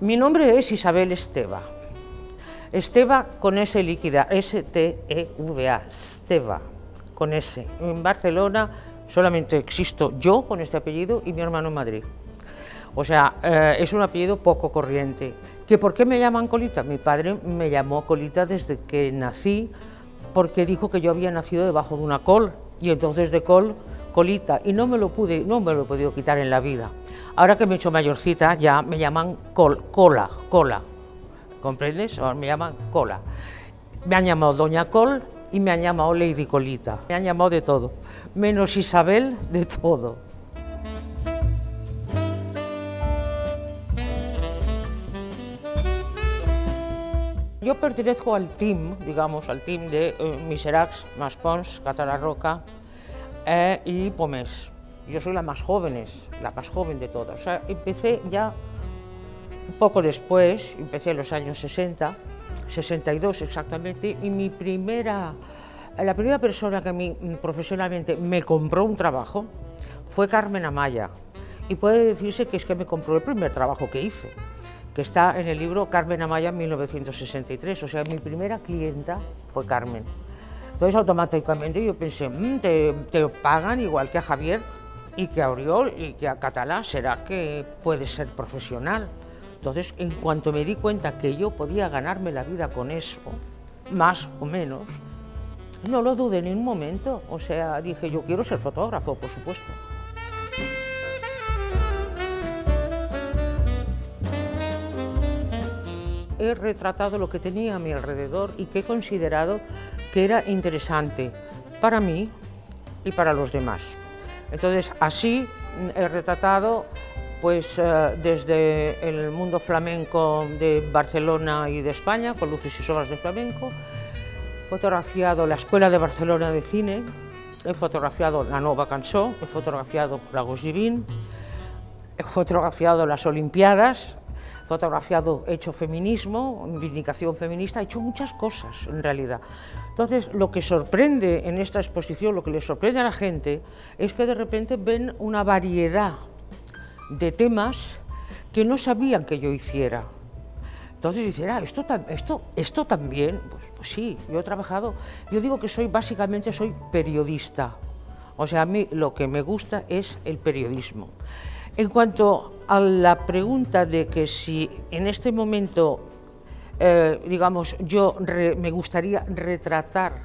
Mi nombre es Isabel Esteva. Esteva con S líquida, S-T-E-V-A, Esteva, con S. En Barcelona solamente existo yo con este apellido y mi hermano en Madrid. O sea, es un apellido poco corriente. ¿Que por qué me llaman Colita? Mi padre me llamó Colita desde que nací, porque dijo que yo había nacido debajo de una col, y entonces de col, Colita, y no me lo he podido quitar en la vida. Ahora que me he hecho mayorcita, ya me llaman Cola, ¿comprendes? Ahora me llaman Cola. Me han llamado Doña Col y me han llamado Lady Colita. Me han llamado de todo, menos Isabel, de todo. Yo pertenezco al team, digamos, al team de Miseracs, Maspons, Catararroca y Pomés. Yo soy la más joven de todas. O sea, empecé ya un poco después, empecé en los años 60, 62 exactamente, y la primera persona que a mí profesionalmente me compró un trabajo fue Carmen Amaya. Y puede decirse que es que me compró el primer trabajo que hice, que está en el libro Carmen Amaya 1963, o sea, mi primera clienta fue Carmen. Entonces automáticamente yo pensé, te pagan igual que a Javier y que a Oriol y que a Catalá, ¿será que puede ser profesional? Entonces, en cuanto me di cuenta que yo podía ganarme la vida con eso, más o menos, no lo dudé ni un momento, o sea, dije, yo quiero ser fotógrafo, por supuesto. He retratado lo que tenía a mi alrededor y que he considerado que era interesante para mí y para los demás. Entonces, así he retratado pues, desde el mundo flamenco de Barcelona y de España, con luces y sombras de flamenco, he fotografiado la Escuela de Barcelona de Cine, he fotografiado la Nova Cançó, he fotografiado Lagos Divin, he fotografiado las Olimpiadas, he hecho feminismo, vindicación feminista, he hecho muchas cosas en realidad. Entonces, lo que sorprende en esta exposición, lo que le sorprende a la gente, es que de repente ven una variedad de temas que no sabían que yo hiciera. Entonces dicen, esto también, pues sí, yo he trabajado, yo digo que básicamente soy periodista, o sea, a mí lo que me gusta es el periodismo. En cuanto a la pregunta de que si en este momento, digamos, me gustaría retratar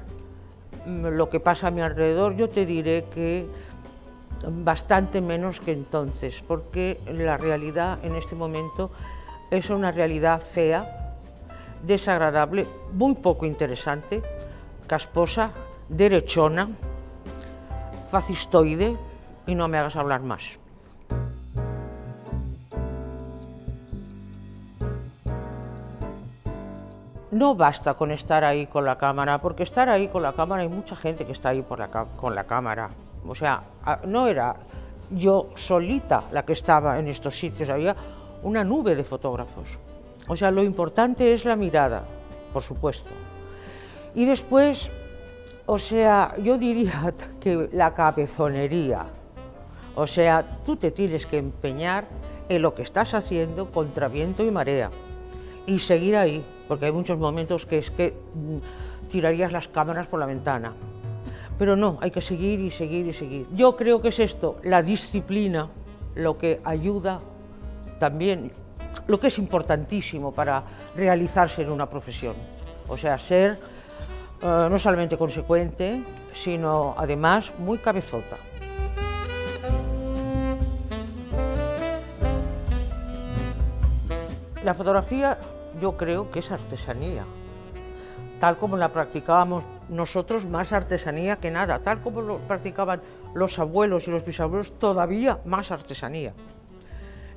lo que pasa a mi alrededor, yo te diré que bastante menos que entonces, porque la realidad en este momento es una realidad fea, desagradable, muy poco interesante, casposa, derechona, fascistoide, y no me hagas hablar más. No basta con estar ahí con la cámara, porque estar ahí con la cámara hay mucha gente que está ahí con la cámara. O sea, no era yo solita la que estaba en estos sitios, había una nube de fotógrafos. O sea, lo importante es la mirada, por supuesto. Y después, o sea, yo diría que la cabezonería. O sea, tú te tienes que empeñar en lo que estás haciendo contra viento y marea y seguir ahí, porque hay muchos momentos que es que tirarías las cámaras por la ventana. Pero no, hay que seguir y seguir y seguir. Yo creo que es esto, la disciplina, lo que ayuda también, lo que es importantísimo para realizarse en una profesión. O sea, ser no solamente consecuente, sino además muy cabezota. La fotografía yo creo que es artesanía, tal como la practicábamos nosotros, más artesanía que nada, tal como lo practicaban los abuelos y los bisabuelos, todavía más artesanía.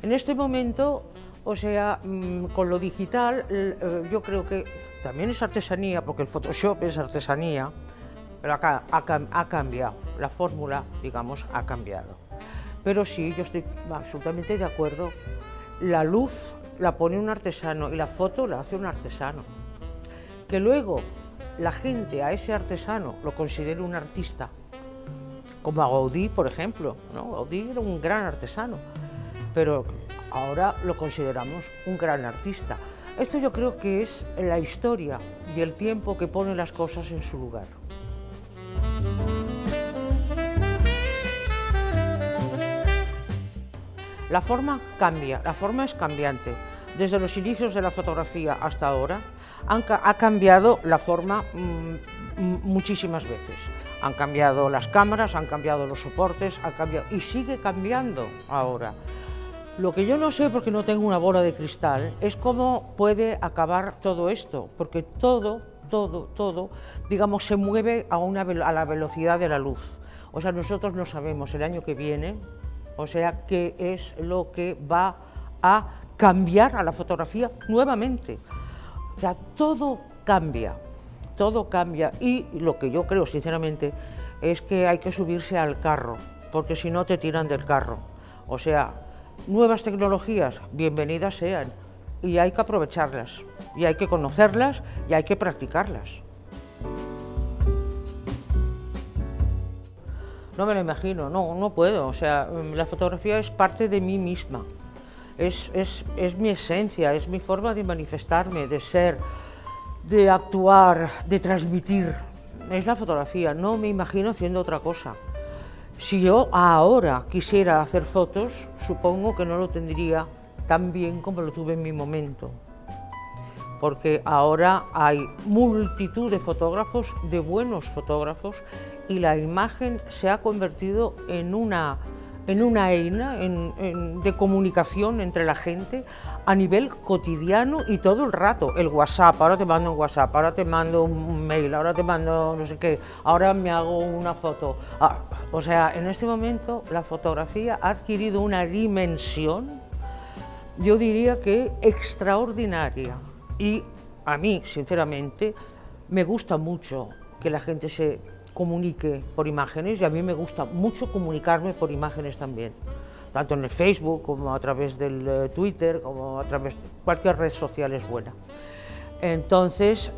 En este momento, o sea, con lo digital, yo creo que también es artesanía, porque el Photoshop es artesanía, pero acá ha cambiado, la fórmula, digamos, ha cambiado. Pero sí, yo estoy absolutamente de acuerdo, la luz la pone un artesano y la foto la hace un artesano. Que luego la gente a ese artesano lo considere un artista, como a Gaudí, por ejemplo, ¿no? Gaudí era un gran artesano, pero ahora lo consideramos un gran artista. Esto yo creo que es la historia y el tiempo que pone las cosas en su lugar. La forma cambia, la forma es cambiante. Desde los inicios de la fotografía hasta ahora ha cambiado la forma muchísimas veces. Han cambiado las cámaras, han cambiado los soportes, y sigue cambiando ahora. Lo que yo no sé, porque no tengo una bola de cristal, es cómo puede acabar todo esto, porque todo, digamos, se mueve a la velocidad de la luz. O sea, nosotros no sabemos el año que viene, o sea, qué es lo que va a cambiar a la fotografía nuevamente. O sea, todo cambia, y lo que yo creo, sinceramente, es que hay que subirse al carro, porque si no te tiran del carro. O sea, nuevas tecnologías, bienvenidas sean, y hay que aprovecharlas, y hay que conocerlas, y hay que practicarlas. No me lo imagino, no puedo, o sea, la fotografía es parte de mí misma, es mi esencia, es mi forma de manifestarme, de ser, de actuar, de transmitir, es la fotografía, no me imagino haciendo otra cosa. Si yo ahora quisiera hacer fotos, supongo que no lo tendría tan bien como lo tuve en mi momento, porque ahora hay multitud de fotógrafos, de buenos fotógrafos, y la imagen se ha convertido en una eina de comunicación entre la gente a nivel cotidiano y todo el rato. El WhatsApp, ahora te mando un WhatsApp, ahora te mando un mail, ahora te mando no sé qué, ahora me hago una foto. O sea, en este momento la fotografía ha adquirido una dimensión, yo diría que extraordinaria. Y a mí, sinceramente, me gusta mucho que la gente se comunique por imágenes, y a mí me gusta mucho comunicarme por imágenes también, tanto en el Facebook como a través del Twitter, como a través de cualquier red social es buena. Entonces,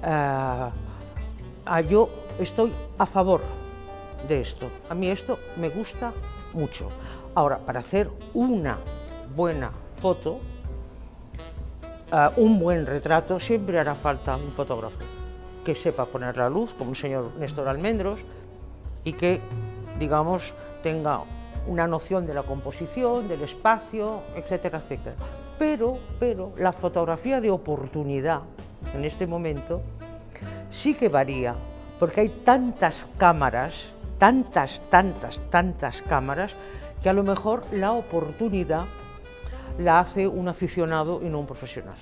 yo estoy a favor de esto, a mí esto me gusta mucho. Ahora, para hacer una buena foto, un buen retrato, siempre hará falta un fotógrafo que sepa poner la luz, como el señor Néstor Almendros, y que, digamos, tenga una noción de la composición, del espacio, etcétera, etcétera. Pero la fotografía de oportunidad, en este momento, sí que varía, porque hay tantas cámaras, tantas cámaras, que a lo mejor la oportunidad la hace un aficionado y no un profesional.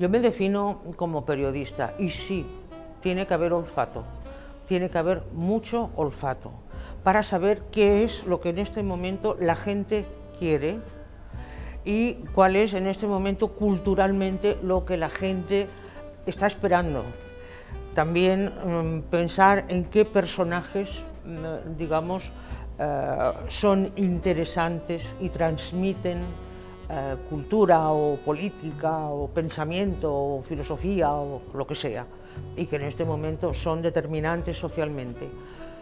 Yo me defino como periodista y sí, tiene que haber olfato, tiene que haber mucho olfato para saber qué es lo que en este momento la gente quiere y cuál es en este momento culturalmente lo que la gente está esperando. También pensar en qué personajes, digamos, son interesantes y transmiten cultura o política o pensamiento o filosofía o lo que sea, y que en este momento son determinantes socialmente.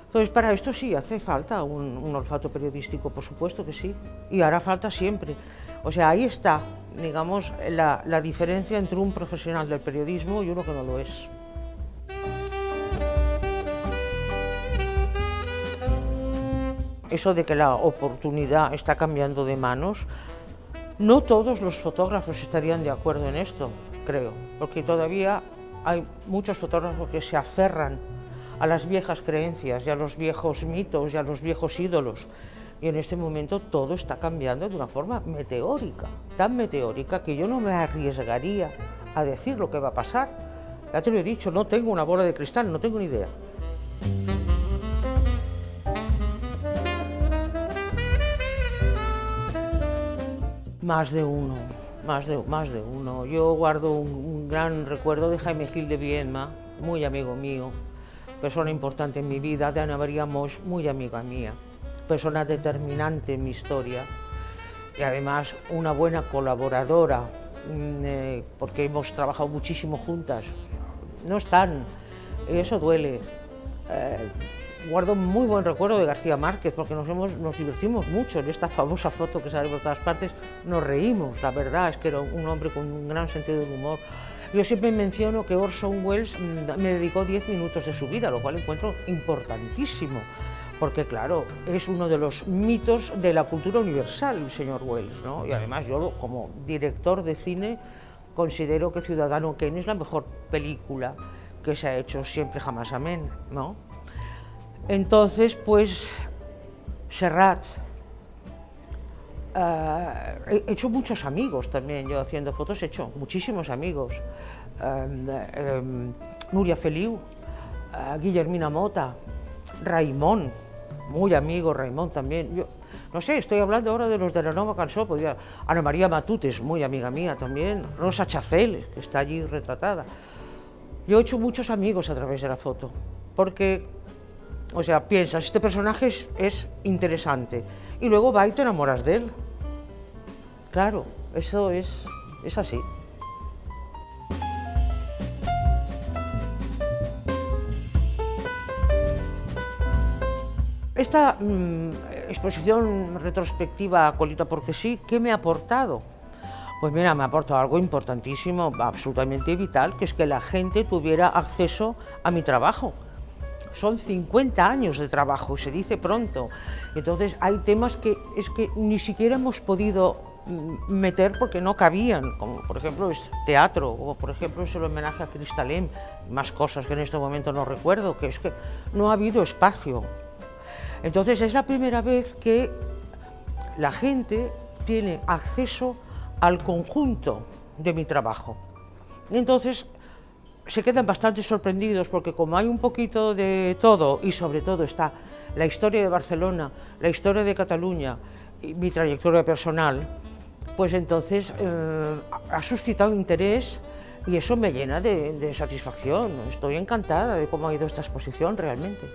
Entonces, para esto sí hace falta un olfato periodístico, por supuesto que sí, y hará falta siempre. O sea, ahí está, digamos, la diferencia entre un profesional del periodismo y uno que no lo es. Eso de que la oportunidad está cambiando de manos, no todos los fotógrafos estarían de acuerdo en esto, creo, porque todavía hay muchos fotógrafos que se aferran a las viejas creencias y a los viejos mitos y a los viejos ídolos. Y en este momento todo está cambiando de una forma meteórica, tan meteórica que yo no me arriesgaría a decir lo que va a pasar. Ya te lo he dicho, no tengo una bola de cristal, no tengo ni idea. Más de uno. Yo guardo un gran recuerdo de Jaime Gil de Viedma, muy amigo mío, persona importante en mi vida, de Ana María Moix, muy amiga mía, persona determinante en mi historia y además una buena colaboradora, porque hemos trabajado muchísimo juntas. No están, eso duele. guardo muy buen recuerdo de García Márquez porque nos divertimos mucho en esta famosa foto que sale por todas partes, nos reímos, la verdad es que era un hombre con un gran sentido del humor. Yo siempre menciono que Orson Welles me dedicó 10 minutos de su vida, lo cual encuentro importantísimo, porque claro, es uno de los mitos de la cultura universal, el señor Welles, ¿no? Y además yo como director de cine considero que Ciudadano Kane es la mejor película que se ha hecho siempre, jamás, amén, ¿no? Entonces, pues, Serrat, he hecho muchos amigos también, yo haciendo fotos he hecho muchísimos amigos, Núria Feliu, Guillermina Mota, Raimon, muy amigo Raimon también, yo no sé, estoy hablando ahora de los de la Nova Cançó, podría, Ana María Matutes, muy amiga mía también, Rosa Chacel, que está allí retratada. Yo he hecho muchos amigos a través de la foto, porque, o sea, piensas, este personaje es interesante, y luego va y te enamoras de él. Claro, eso es así. Esta exposición retrospectiva Colita porque sí, ¿qué me ha aportado? Pues mira, me ha aportado algo importantísimo, absolutamente vital, que es que la gente tuviera acceso a mi trabajo. Son 50 años de trabajo, se dice pronto. Entonces hay temas que es que ni siquiera hemos podido meter porque no cabían, como por ejemplo es teatro, o por ejemplo es el homenaje a Cristalem, más cosas que en este momento no recuerdo, que es que no ha habido espacio. Entonces es la primera vez que la gente tiene acceso al conjunto de mi trabajo. Y entonces se quedan bastante sorprendidos porque como hay un poquito de todo y sobre todo está la historia de Barcelona, la historia de Cataluña y mi trayectoria personal, pues entonces ha suscitado interés y eso me llena de satisfacción. Estoy encantada de cómo ha ido esta exposición realmente.